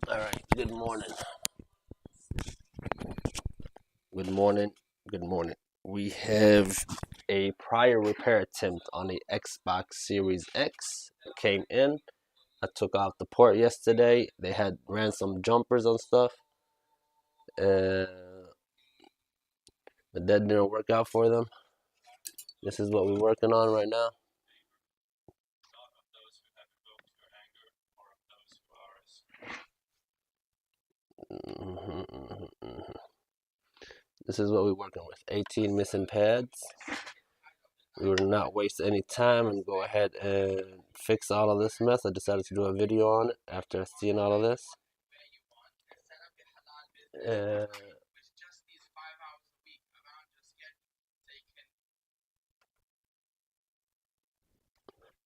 All right, good morning. Good morning. Good morning. We have a prior repair attempt on the Xbox Series X. It came in. I took off the port yesterday. They had ran some jumpers on stuff. Uh, but that didn't work out for them. This is what we're working on right now. This is what we're working with. 18 missing pads. We will not waste any time and go ahead and fix all of this mess. I decided to do a video on it after seeing all of this. Uh,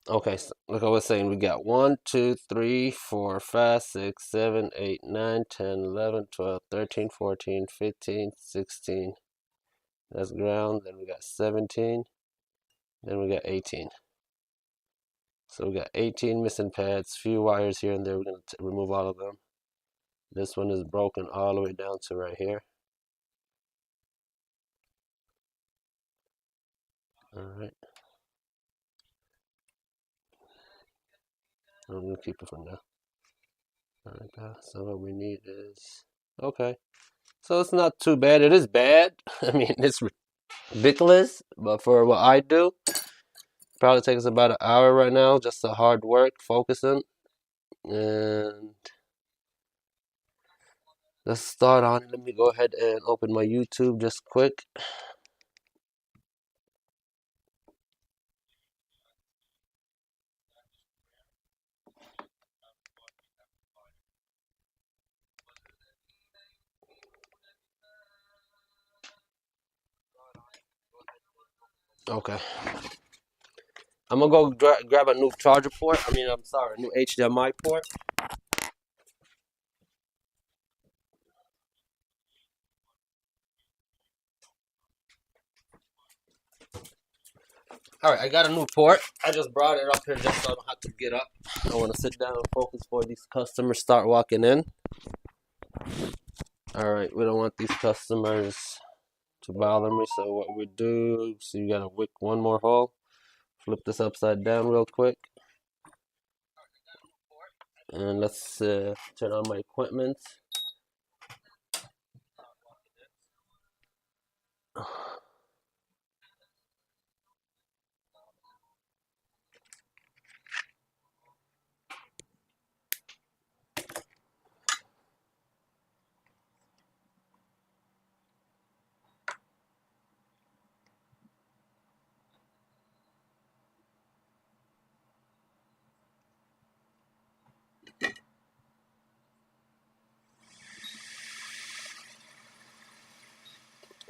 okay, so like I was saying, we got 1, 2, 3, 4, 5, 6, 7, 8, 9, 10, 11, 12, 13, 14, 15, 16. That's ground. Then we got 17. Then we got 18. So we got 18 missing pads, few wires here and there. We're going to remove all of them. This one is broken all the way down to right here. All right. I'm going to keep it for now. All right, so what we need is, okay. So it's not too bad. It is bad. I mean, it's ridiculous, but for what I do, probably takes about an hour right now, just the hard work, focusing. And let's start on it. Let me go ahead and open my YouTube just quick. Okay. I'm gonna go grab a new charger port. I'm sorry, a new HDMI port. All right, I got a new port. I just brought it up here just so I don't have to get up. I want to sit down and focus before these customers start walking in. All right, we don't want these customers to bother me. So what we do, so you gotta wick one more hole. Flip this upside down real quick. And let's turn on my equipment.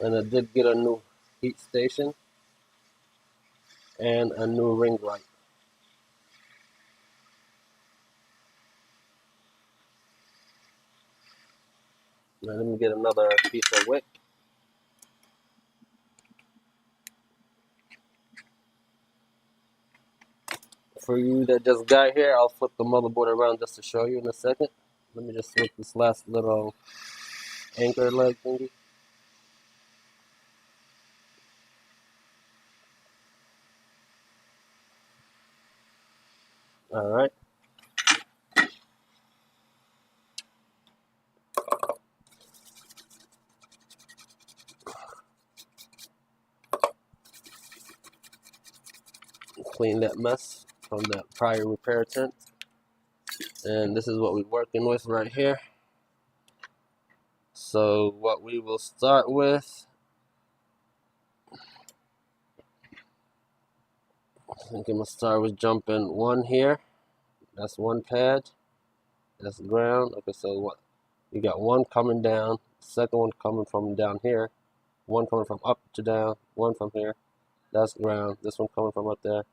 And I did get a new heat station and a new ring light. Now let me get another piece of wick. For you that just got here, I'll flip the motherboard around just to show you in a second. Let me just flip this last little anchor leg thingy. All right. Clean that mess from that prior repair attempt. And this is what we're working with right here. So what we will start with, I think I'm gonna start with jumping one here. That's one pad. That's ground. Okay, so what? You got one coming down, second one coming from down here, one coming from up to down, one from here. That's ground. This one coming from up there.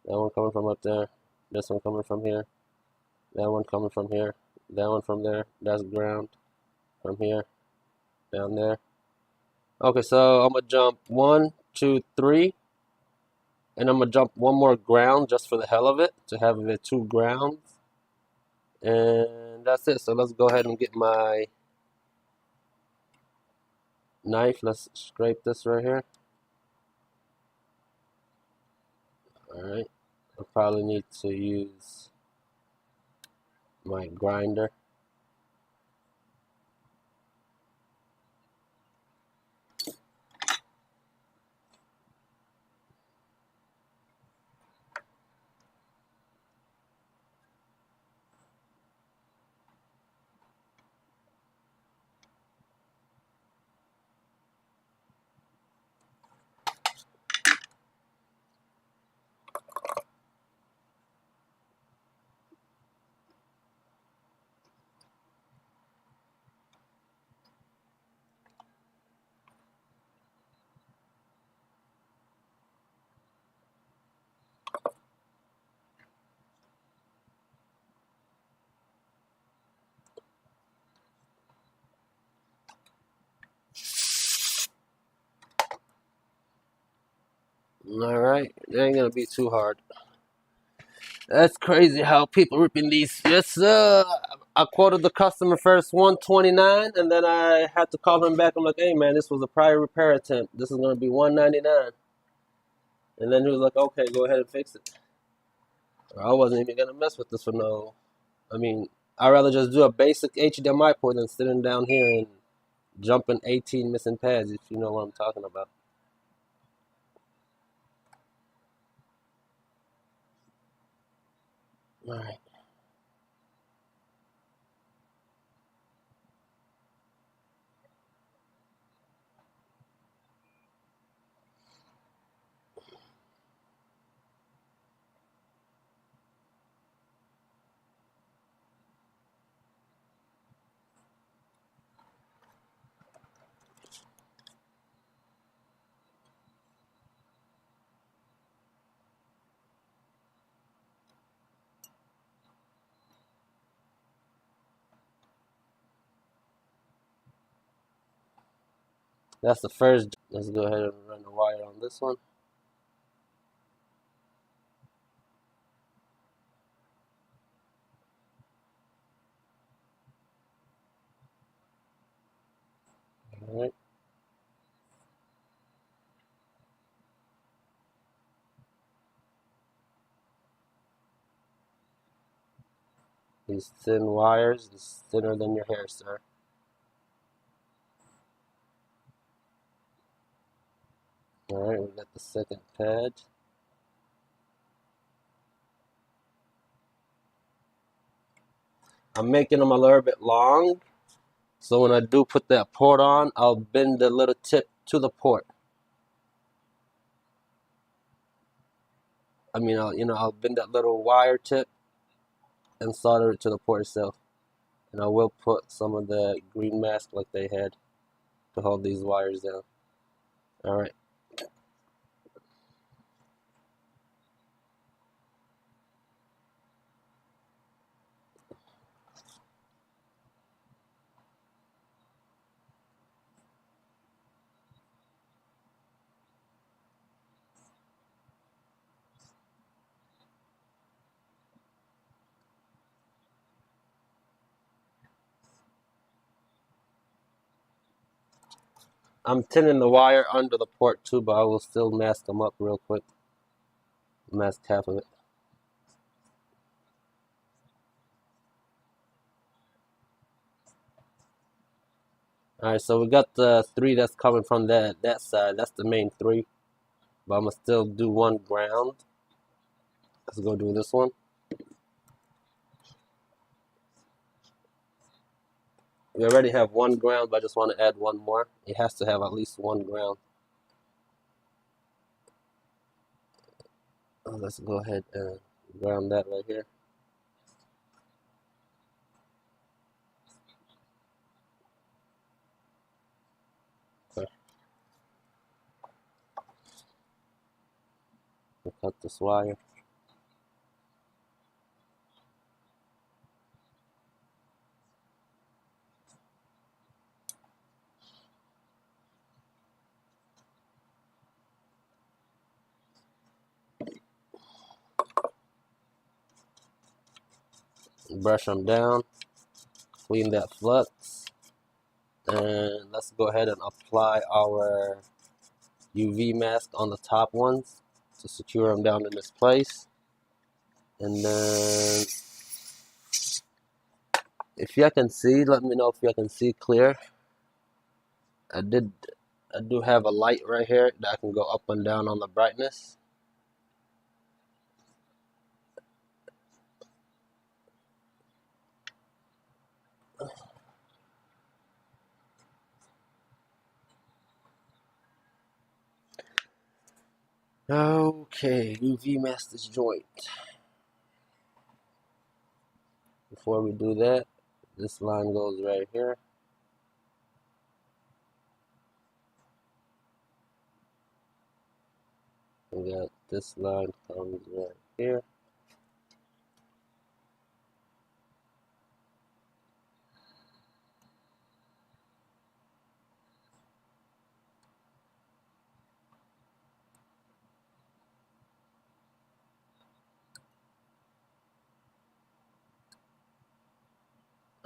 That one coming from up there. This one coming from here. That one coming from here. That one from there. That's ground. From here. Down there. Okay, so I'm gonna jump 1, 2, 3. And I'm gonna jump one more ground just for the hell of it, to have it two grounds. And And that's it. So let's go ahead and get my knife. Let's scrape this right here. Alright. I'll probably need to use my grinder. Alright, it ain't gonna be too hard. That's crazy how people ripping these. Yes, I quoted the customer first 129, and then I had to call him back. I'm like, hey man, this was a prior repair attempt. This is gonna be 199. And then he was like, okay, go ahead and fix it. I wasn't even gonna mess with this for no. I mean, I'd rather just do a basic HDMI port than sitting down here and jumping 18 missing pads, if you know what I'm talking about. Alright. That's the first. Let's go ahead and run the wire on this one. Alright. These thin wires is thinner than your hair, sir. Alright, we got the second pad. I'm making them a little bit long, so when I do put that port on, I'll bend the little tip to the port. I'll bend that little wire tip and solder it to the port itself. And I will put some of the green mask like they had to hold these wires down. Alright. I'm tinning the wire under the port too, but I will still mask them up real quick. Mask half of it. Alright, so we got the three that's coming from that side. That's the main three. But I'm gonna still do one ground. Let's go do this one. We already have one ground, but I just want to add one more. It has to have at least one ground. Let's go ahead and ground that right here. Okay. We'll cut this wire. Brush them down. clean that flux. And let's go ahead and apply our UV mask on the top ones to secure them down in this place. And then if you can see, let me know if you can see clear. I do have a light right here that I can go up and down on the brightness. Okay, UV mask this joint. Before we do that, this line goes right here. We got this line comes right here.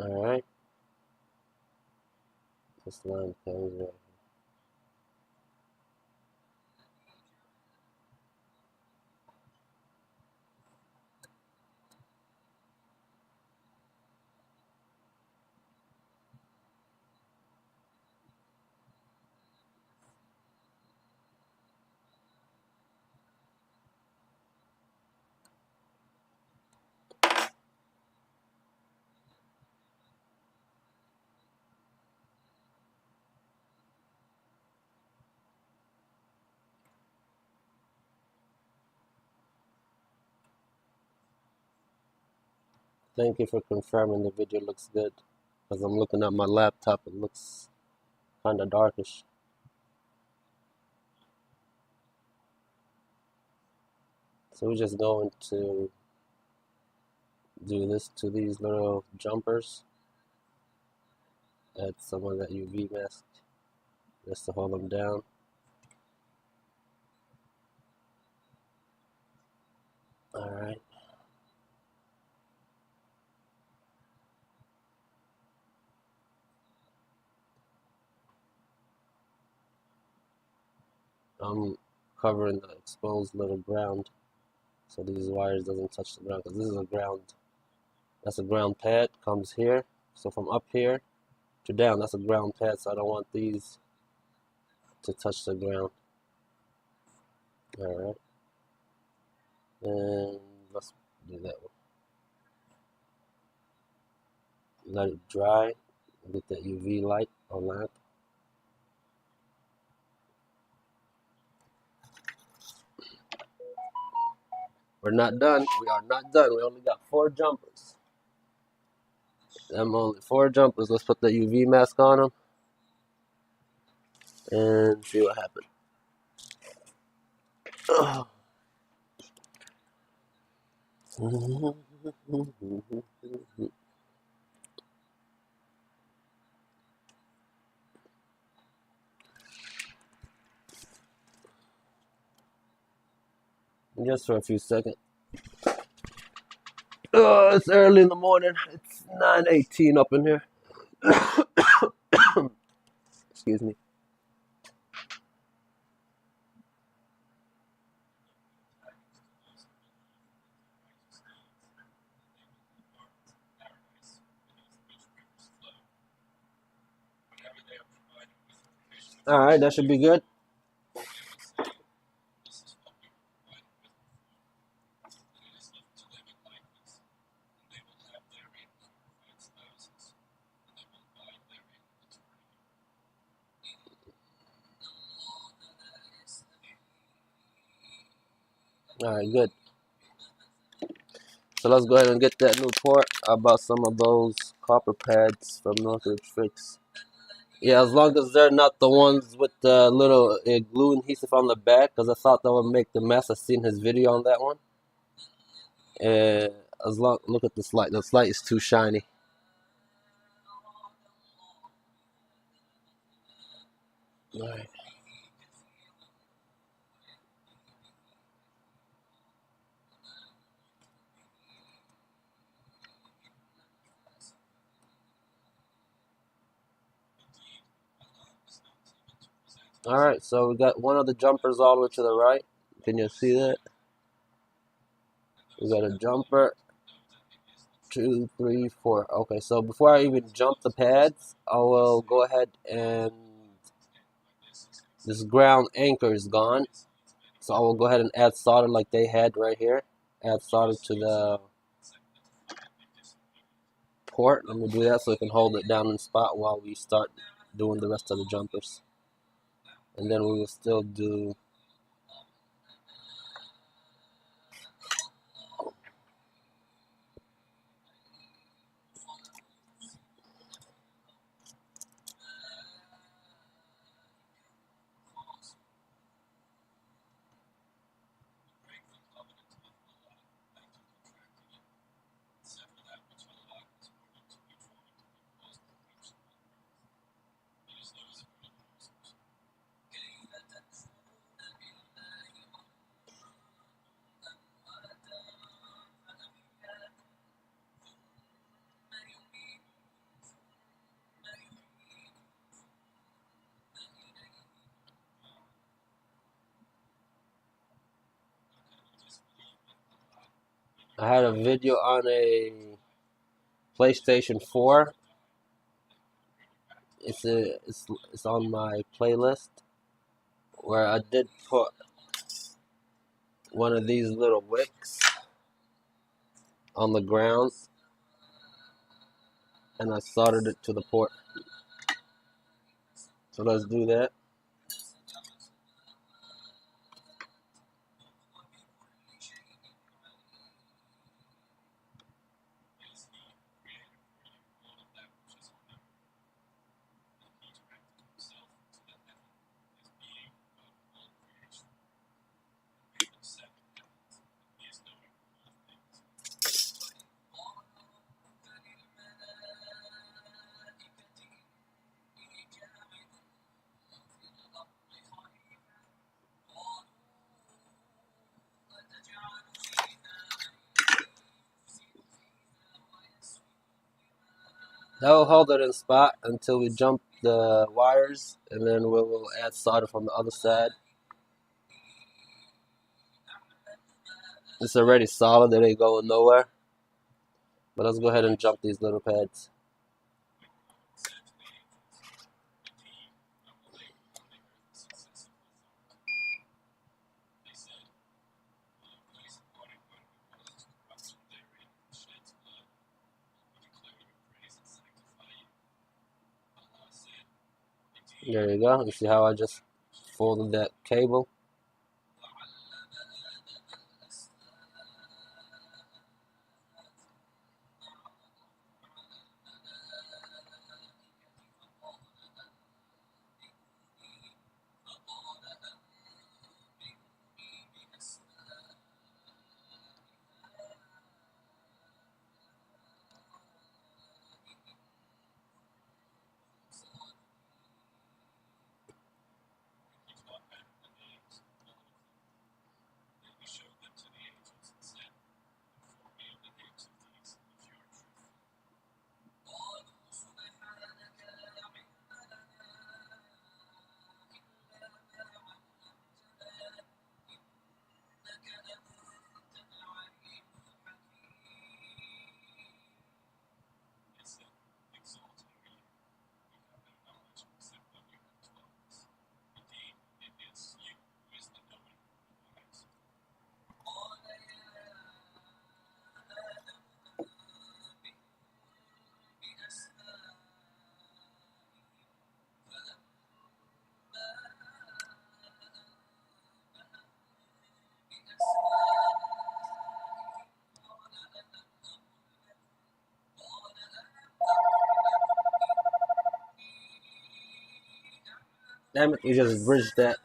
Alright. This line comes right here. Thank you for confirming the video looks good. As I'm looking at my laptop, it looks kind of darkish. So we're just going to do this to these little jumpers. Add some of that UV mask just to hold them down. Alright. I'm covering the exposed little ground so these wires doesn't touch the ground, because this is a ground. That's a ground pad, comes here. So from up here to down, that's a ground pad, so I don't want these to touch the ground. Alright. And let's do that one. Let it dry. Get that UV light or lamp. We're not done. We are not done. We only got 4 jumpers. Them only 4 jumpers. Let's put the UV mask on them and see what happens. Just for a few seconds. It's early in the morning. It's 9:18 up in here. Excuse me. Alright, that should be good. Alright, good. So let's go ahead and get that new port. I bought some of those copper pads from Northridge Fix. Yeah, as long as they're not the ones with the little glue adhesive on the back, because I thought that would make the mess. I seen his video on that one. And as long, look at this light. This light is too shiny. All right. Alright, so we got one of the jumpers all the way to the right. Can you see that? We got a jumper, 2, 3, 4. Okay, so before I even jump the pads, I will go ahead and this ground anchor is gone. So I will go ahead and add solder like they had right here. Add solder to the port. Let me do that so it can hold it down in spot while we start doing the rest of the jumpers. And then we will still do I had a video on a PlayStation 4. It's on my playlist where I did put one of these little wicks on the ground and I soldered it to the port. So let's do that. That will hold it in spot until we jump the wires, and then we will add solder from the other side. It's already solid, it ain't going nowhere. But let's go ahead and jump these little pads. There you go. You see how I just folded that cable? Damn it, we just bridged that.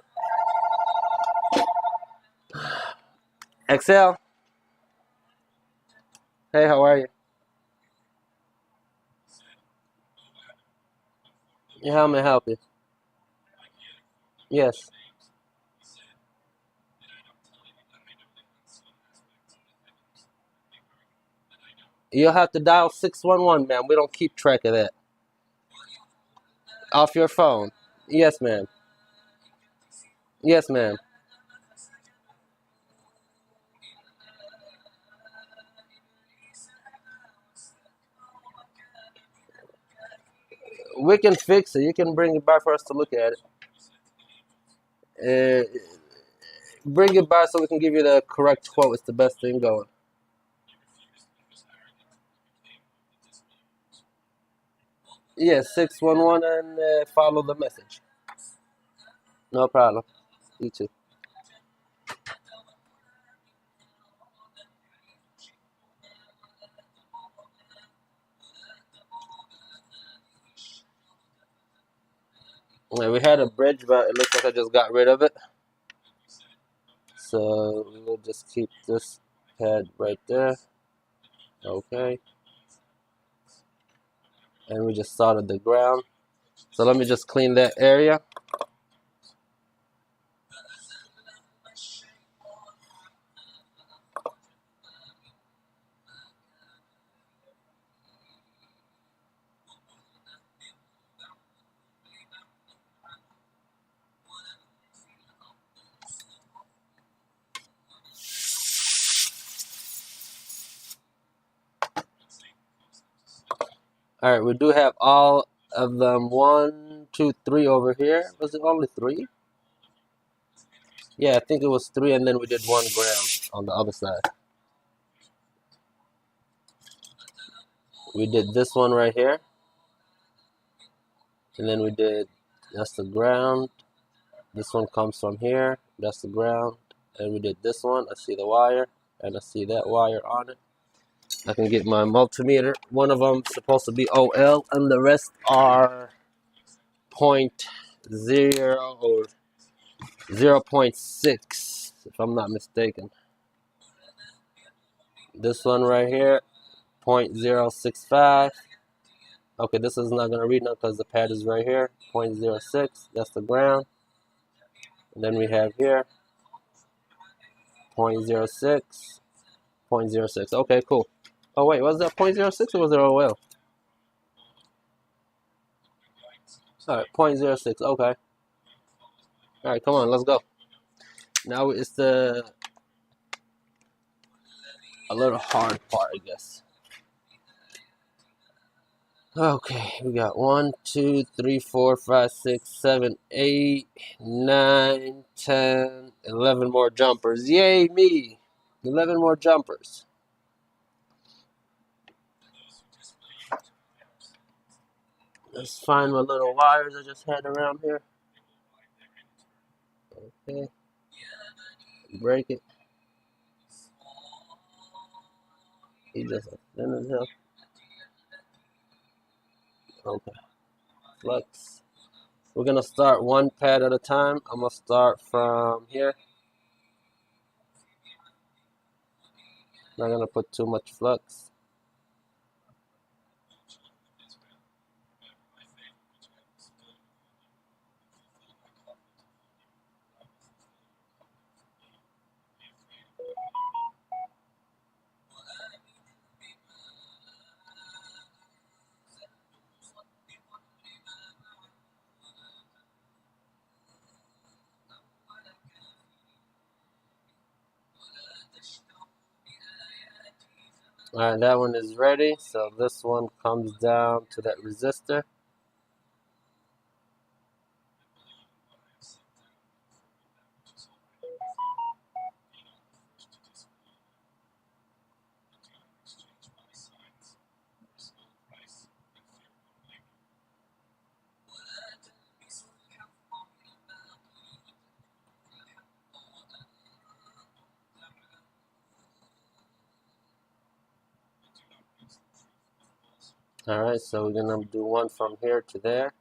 Excel. Hey, how are you? Yeah, how may I help you? Yes. You'll have to dial 611, ma'am. We don't keep track of that. Off your phone. Yes, ma'am. Yes, ma'am. We can fix it. You can bring it by for us to look at it. Bring it by so we can give you the correct quote. It's the best thing going. Yes, 611 and follow the message. No problem. You too. Yeah, we had a bridge, but it looks like I just got rid of it. So we will just keep this pad right there. Okay. And we just soldered the ground. So let me just clean that area. All right, we do have all of them. 1, 2, 3 over here. Was it only 3? Yeah, I think it was 3, and then we did 1 ground on the other side. We did this one right here, and then we did, that's the ground. This one comes from here, that's the ground, and we did this one. I see the wire, and I see that wire on it. I can get my multimeter. One of them is supposed to be OL, and the rest are point 0 or 0.6, if I'm not mistaken. This one right here, 0.065. Okay, this is not going to read now because the pad is right here. 0.06, that's the ground. And then we have here 0.06, 0.06. Okay, cool. Oh wait, was that 0.06 or was it OL? Alright, 0.06, okay. Alright, come on, let's go. Now it's a little hard part, I guess. Okay, we got 1, 2, 3, 4, 5, 6, 7, 8, 9, 10, 11 more jumpers. Yay, me! 11 more jumpers. Let's find my little wires I just had around here. Okay. Break it. He just thin as hell. Okay. Flux. We're gonna start one pad at a time. I'm gonna start from here. Not gonna put too much flux. Alright, that one is ready. So this one comes down to that resistor. Alright, so we're gonna do one from here to there.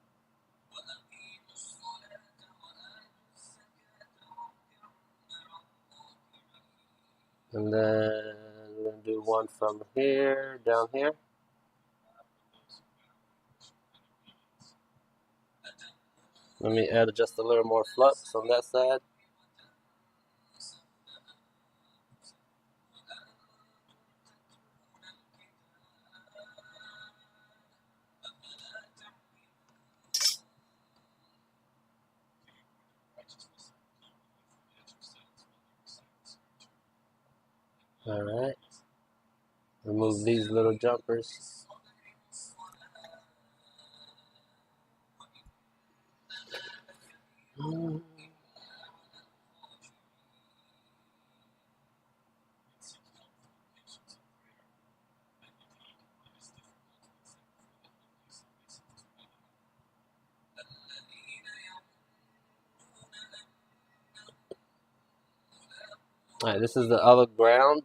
And then we're gonna do one from here down here. Let me add just a little more flux on that side. Alright. Remove these little jumpers. Alright, this is the other ground.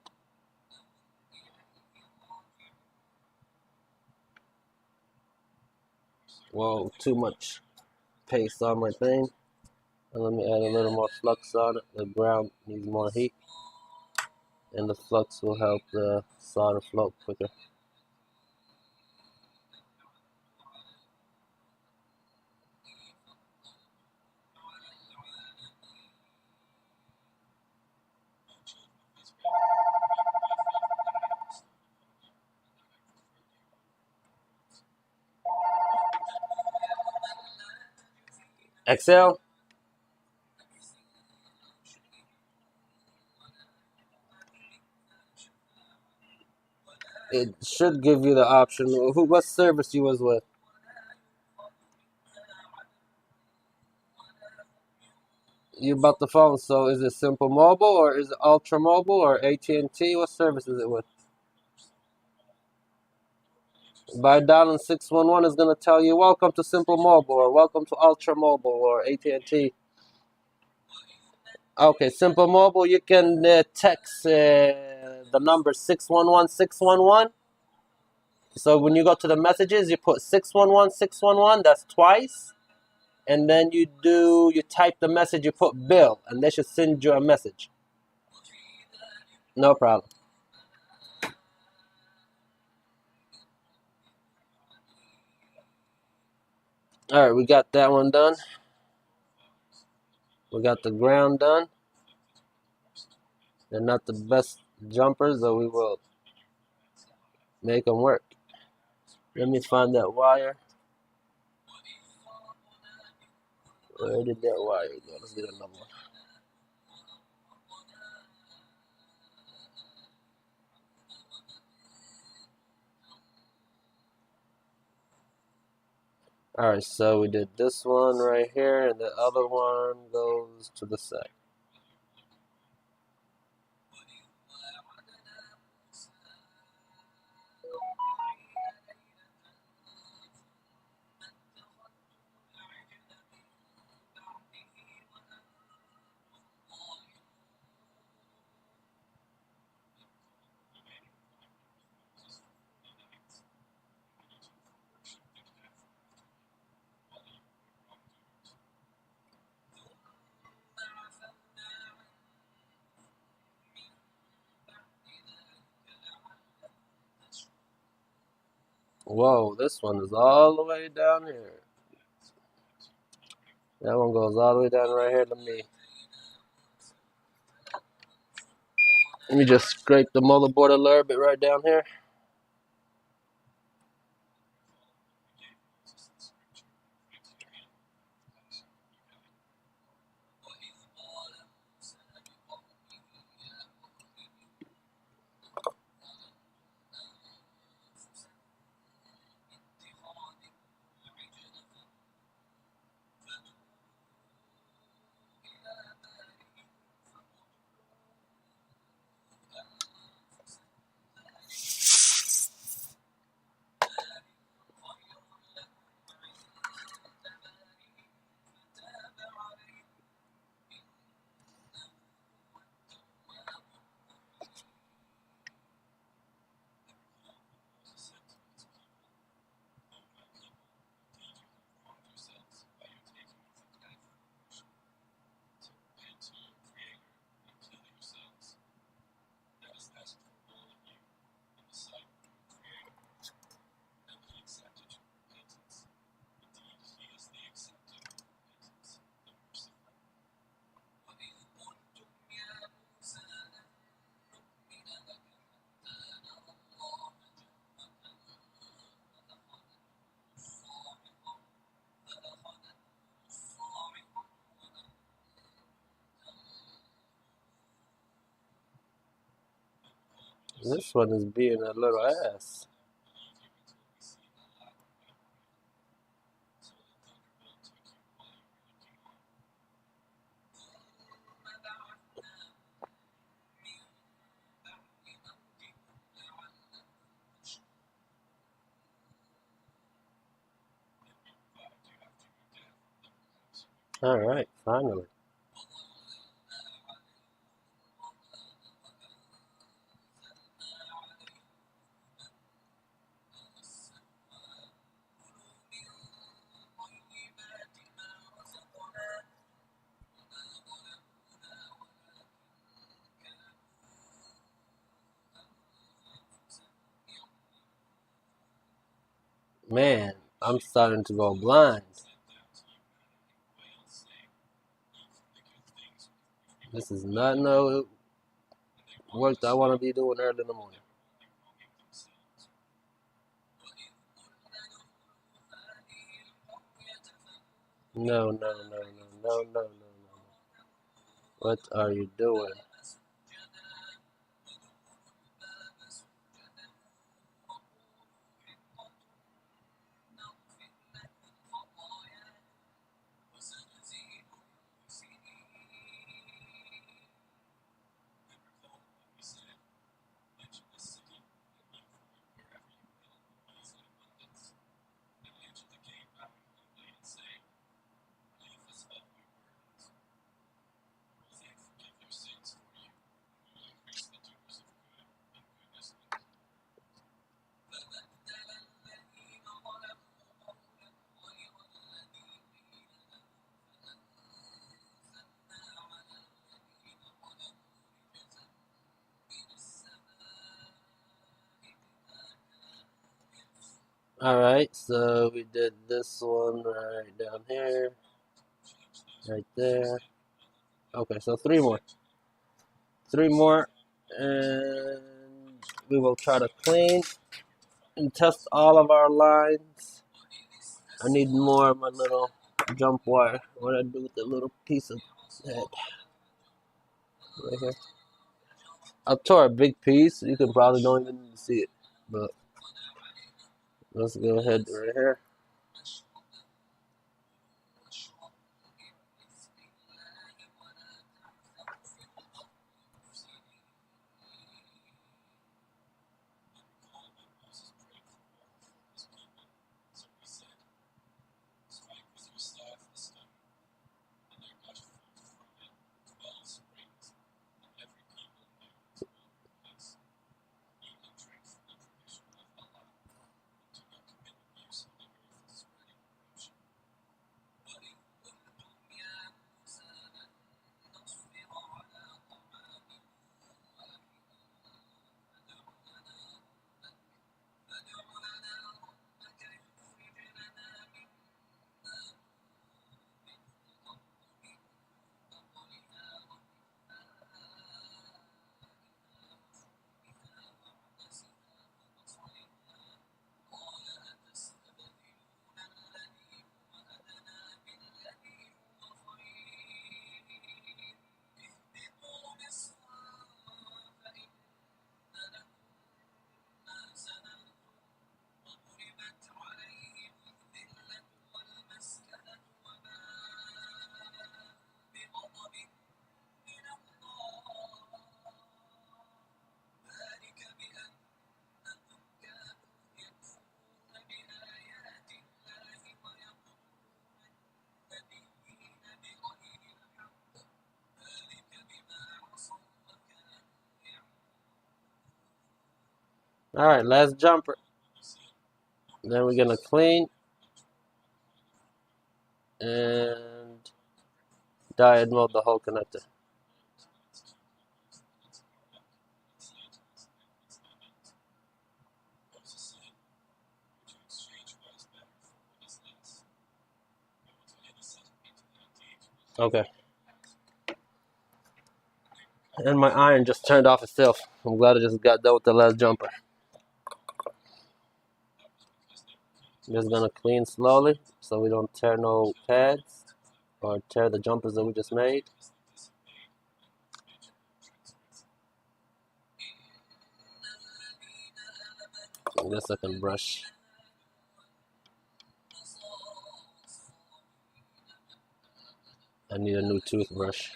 Whoa, too much paste on my thing. And let me add a little more flux on it. The ground needs more heat. And the flux will help the solder float quicker. Excel? It should give you the option. What service you was with? You bought the phone, so is it Simple Mobile or is it Ultra Mobile or AT&T? What service is it with? By dialing 611 is going to tell you welcome to Simple Mobile or welcome to Ultra Mobile or AT&T. Okay, Simple Mobile, you can text the number 611-611. So when you go to the messages, you put 611-611, that's twice. And then you type the message, you put Bill, and they should send you a message. No problem. Alright, we got that one done. We got the ground done. They're not the best jumpers, but we will make them work. Let me find that wire. Where did that wire go? Let's get another one. Alright, so we did this one right here, and the other one goes to the side. Whoa, this one is all the way down here. That one goes all the way down right here. Let me just scrape the motherboard a little bit right down here. This one is being a little ass. Alright, finally. Man, I'm starting to go blind. This is not no work that I want to be doing early in the morning. No, no, no, no, no, no, no, no. What are you doing? Alright, so we did this one right down here, right there. Okay, so three more. Three more, and we will try to clean and test all of our lines. I need more of my little jump wire. What I do with the little piece of head right here. I tore a big piece. You can probably don't even see it, but let's go ahead right here. All right, last jumper. Then we're gonna clean and diode mode the whole connector. Okay. And my iron just turned off itself. I'm glad I just got done with the last jumper. Just gonna clean slowly so we don't tear no pads or tear the jumpers that we just made. I guess I can brush. I need a new toothbrush.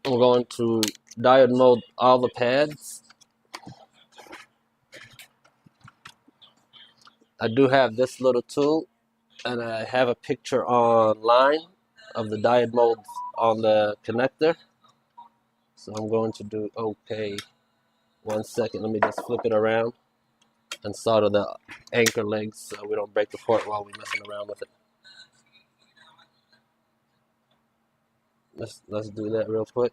I'm going to diode mode all the pads. I do have this little tool, and I have a picture online of the diode modes on the connector. So I'm going to do okay. 1 second, let me just flip it around and solder the anchor legs so we don't break the port while we're messing around with it. Let's do that real quick.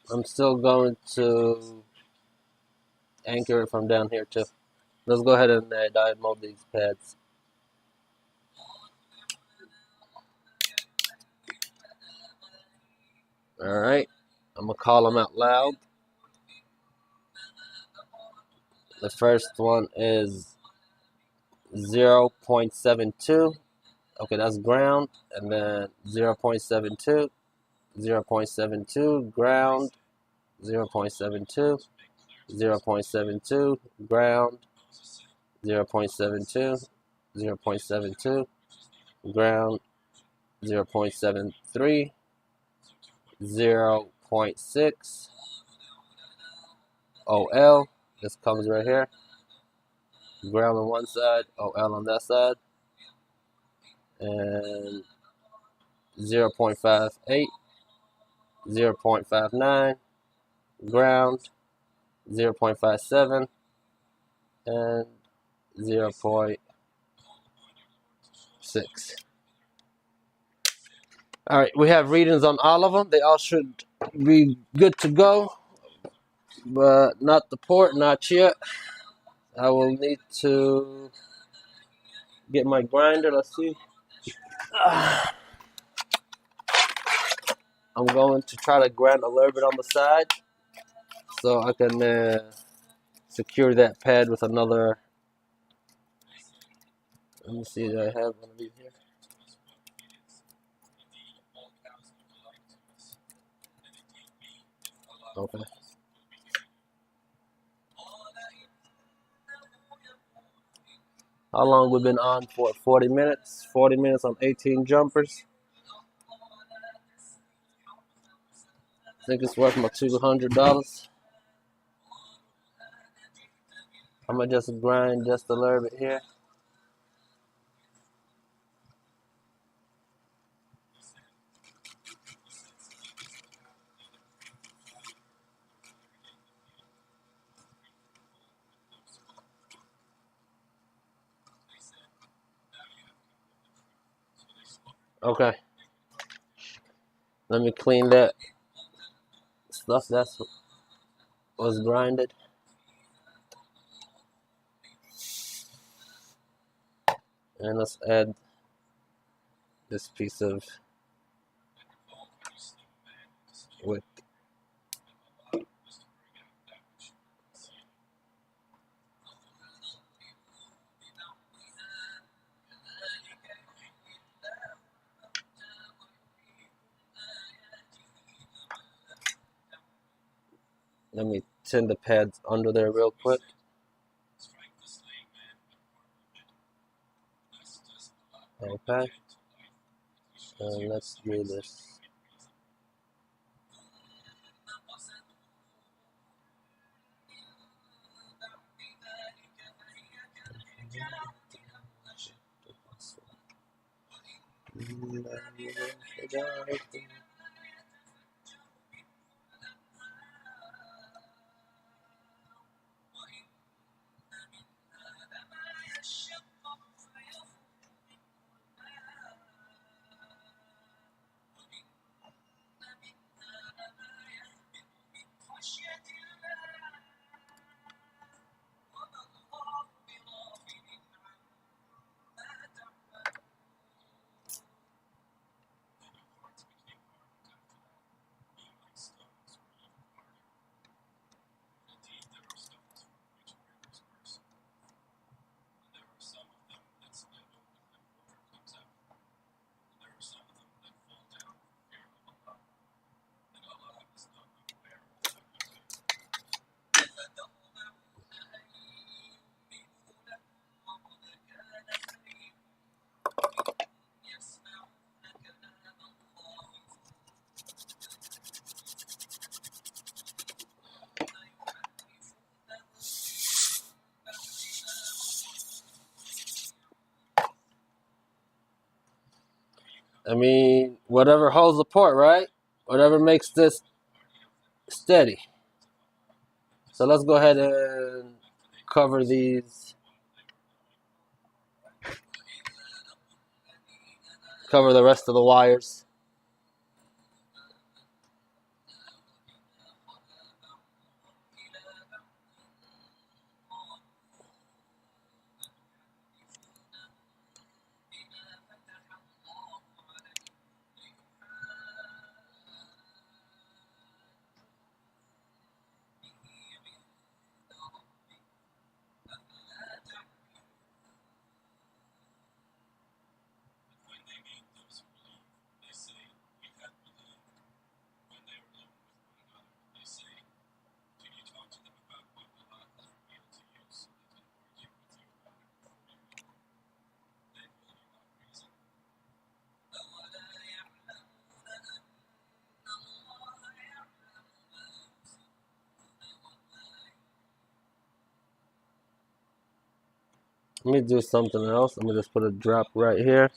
I'm still going to anchor it from down here too. Let's go ahead and diode mode these pads. Alright, I'm going to call them out loud. The first one is 0.72. Okay, that's ground. And then 0.72, 0.72, ground, 0.72, 0.72, ground, 0.72, 0.72, ground, 0.73, 0.6, OL. This comes right here. Ground on one side, OL on that side. And 0.58, 0.59, ground, 0.57, and 0.6. All right, we have readings on all of them. They all should be good to go, but not the port, not yet. I will need to get my grinder. Let's see. I'm going to try to grind a little bit on the side so I can secure that pad with another. Let me see, do I have one of these here? Okay. How long we've been on for? 40 minutes. 40 minutes on 18 jumpers. I think it's worth my $200. I'm gonna just grind just a little bit here. Okay. Let me clean that stuff that was grinded. And let's add this piece of wick. Let me tin the pads under there real quick. Okay. And let's do this. I mean, whatever holds the port, right? Whatever makes this steady. So let's go ahead and cover these. Cover the rest of the wires. Let me do something else. Let me just put a drop right here.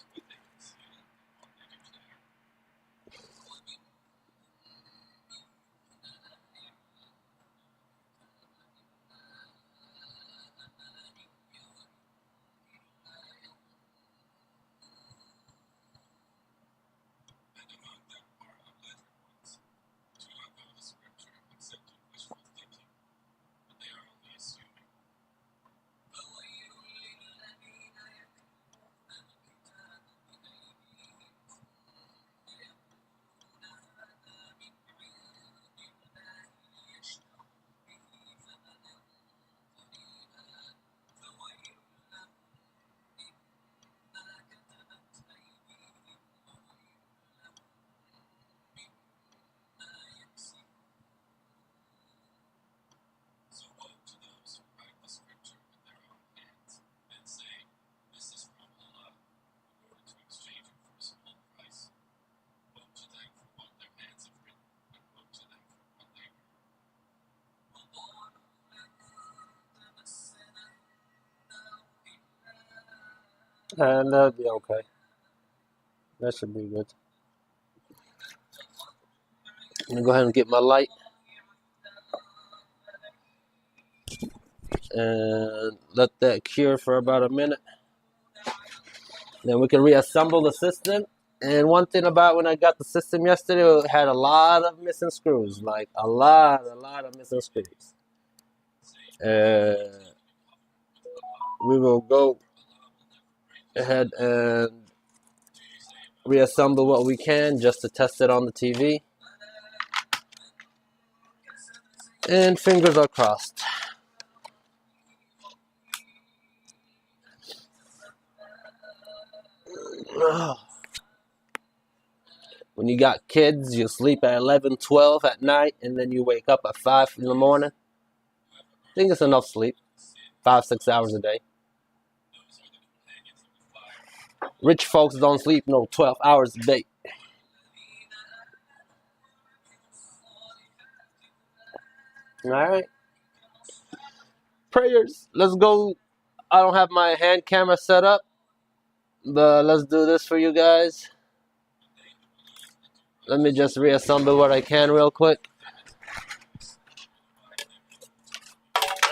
And that'll be okay. That should be good. I'm gonna go ahead and get my light and let that cure for about a minute. Then we can reassemble the system. And one thing about when I got the system yesterday, it had a lot of missing screws, like a lot of missing screws. We will go ahead and reassemble what we can just to test it on the TV. And fingers are crossed. When you got kids, you sleep at 11, 12 at night, and then you wake up at 5 in the morning. I think it's enough sleep. 5, 6 hours a day. Rich folks don't sleep no 12 hours a day. All right. Prayers. Let's go. I don't have my hand camera set up, but let's do this for you guys. Let me just reassemble what I can real quick.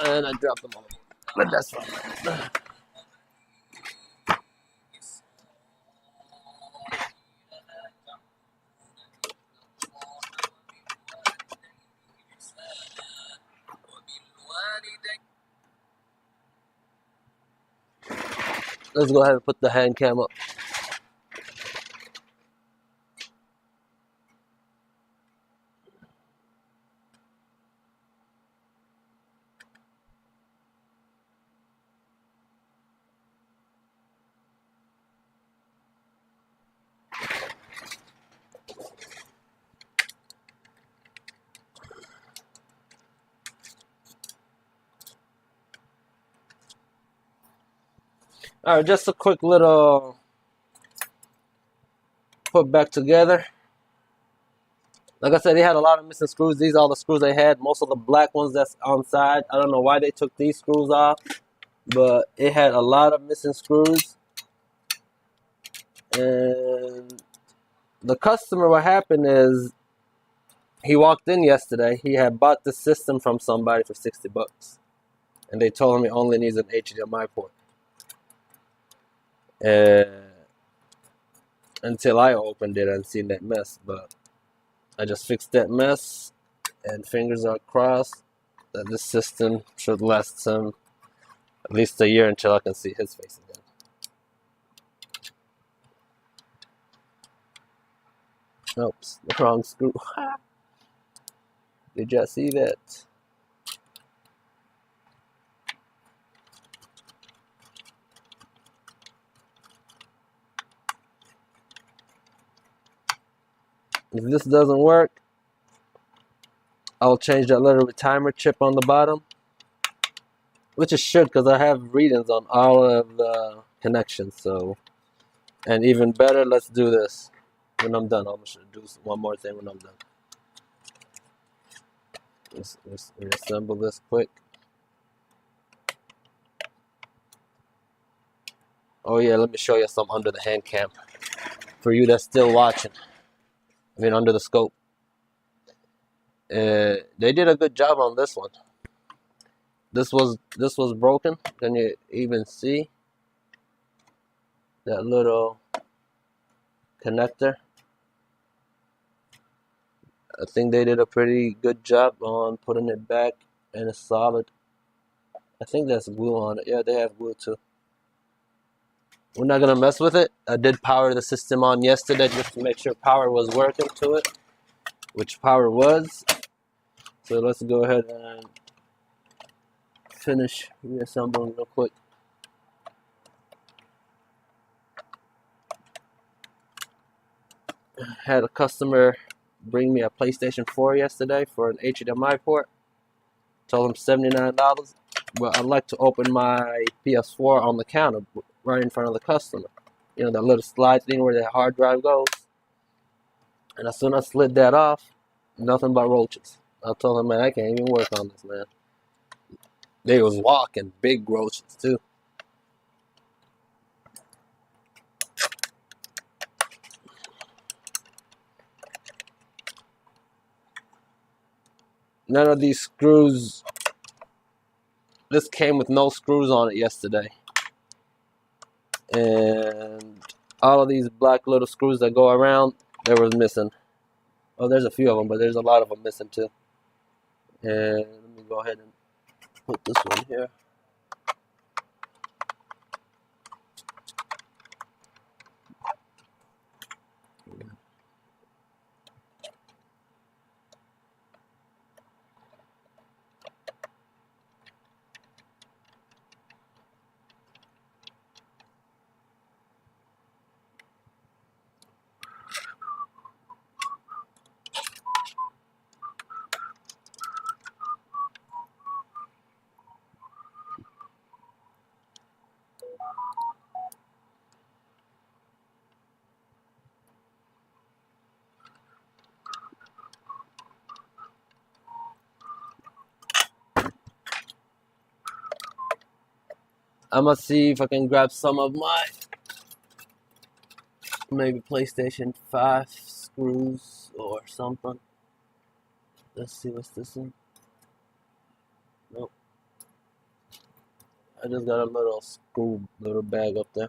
And I dropped them all. But that's fine. Let's go ahead and put the hand cam up. All right, just a quick little put back together. Like I said, they had a lot of missing screws. These are all the screws they had. Most of the black ones that's on side. I don't know why they took these screws off, but it had a lot of missing screws. And the customer, what happened is, he walked in yesterday. He had bought the system from somebody for $60, and they told him he only needs an HDMI port. Until I opened it and seen that mess, but I just fixed that mess, and fingers are crossed that this system should last him at least a year until I can see his face again. Oops, the wrong screw. Did y'all see that? If this doesn't work, I'll change that little retimer chip on the bottom, which it should, because I have readings on all of the connections. So, and even better, let's do this when I'm done. I'm gonna do one more thing when I'm done. Let's reassemble this quick. Oh yeah, let me show you some under the hand cam for you that's still watching. I mean, under the scope. They did a good job on this one. This was broken. Can you even see that little connector? I think they did a pretty good job on putting it back and it's solid. I think there's glue on it. Yeah, they have glue too. We're not gonna mess with it. I did power the system on yesterday just to make sure power was working to it, which power was. So let's go ahead and finish reassembling real quick. Had a customer bring me a PlayStation 4 yesterday for an HDMI port. Told him $79, but I'd like to open my PS4 on the counter right in front of the customer. You know, that little slide thing where the hard drive goes. And as soon as I slid that off, nothing but roaches. I told him, man, I can't even work on this, man. They was walking, big roaches too. None of these screws. This came with no screws on it yesterday. And all of these black little screws that go around, they were missing. Oh, there's a few of them, but there's a lot of them missing too. And let me go ahead and put this one here. I'm gonna see if I can grab some of my maybe PlayStation 5 screws or something. Let's see what's this one. Nope. I just got a little bag up there.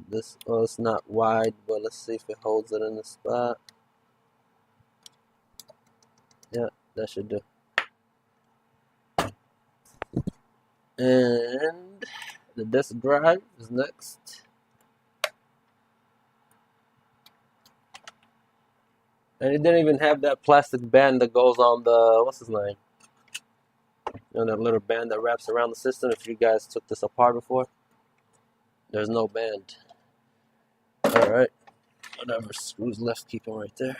This, oh, it's not wide, but let's see if it holds it in the spot. Yeah, that should do. And the disk drive is next. And it didn't even have that plastic band that goes on the, what's his name? You know, that little band that wraps around the system. If you guys took this apart before, there's no band. Alright, whatever screws left, keep them right there.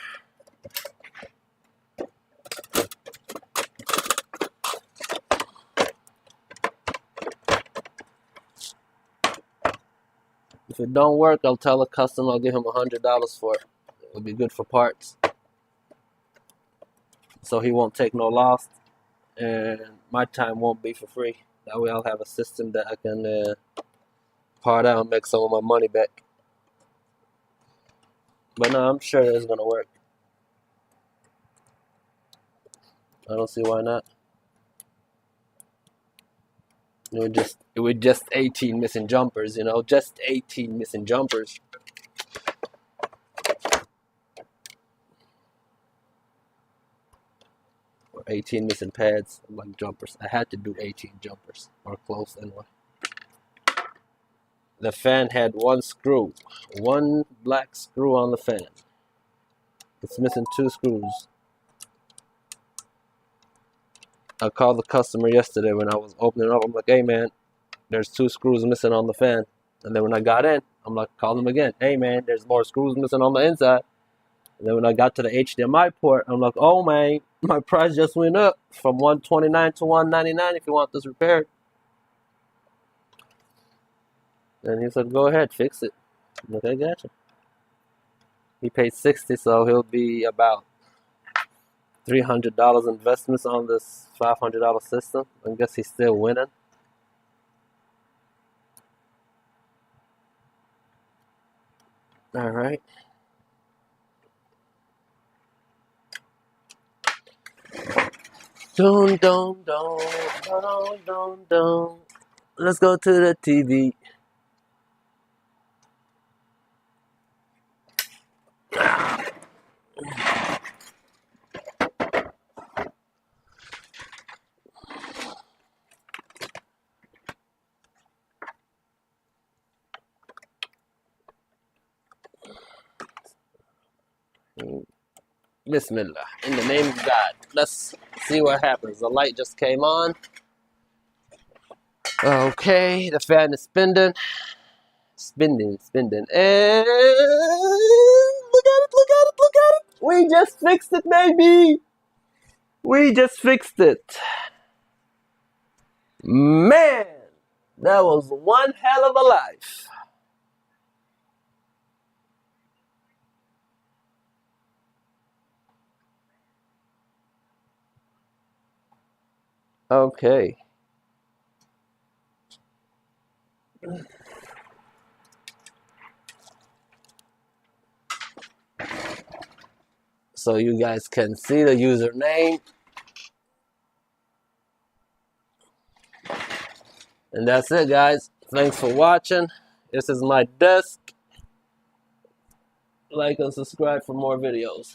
If it don't work, I'll tell the customer I'll give him $100 for it. It'll be good for parts. So he won't take no loss, and my time won't be for free. That way I'll have a system that I can part out and make some of my money back. But no, I'm sure it's gonna work. I don't see why not. It was just 18 missing jumpers, you know, just 18 missing jumpers. Or 18 missing pads, like jumpers. I had to do 18 jumpers, or close anyway. The fan had one screw, one black screw on the fan. It's missing 2 screws. I called the customer yesterday when I was opening it up. I'm like, hey man, there's 2 screws missing on the fan. And then when I got in, I'm like, call them again. Hey man, there's more screws missing on the inside. And then when I got to the HDMI port, I'm like, oh man, my price just went up from $129 to $199 if you want this repaired. And he said, go ahead, fix it. I'm like, I gotcha. He paid $60, so he'll be about $300 investments on this $500 system. I guess he's still winning. All right. Dun, dun, dun, dun, dun, dun. Let's go to the TV. Bismillah. In the name of God. Let's see what happens. The light just came on. Okay, the fan is spinning. Spinning. And look at it. We just fixed it, baby. We just fixed it. Man, that was one hell of a life. Okay. so you guys can see the username. And that's it, guys. Thanks for watching. This is my desk. Like and subscribe for more videos.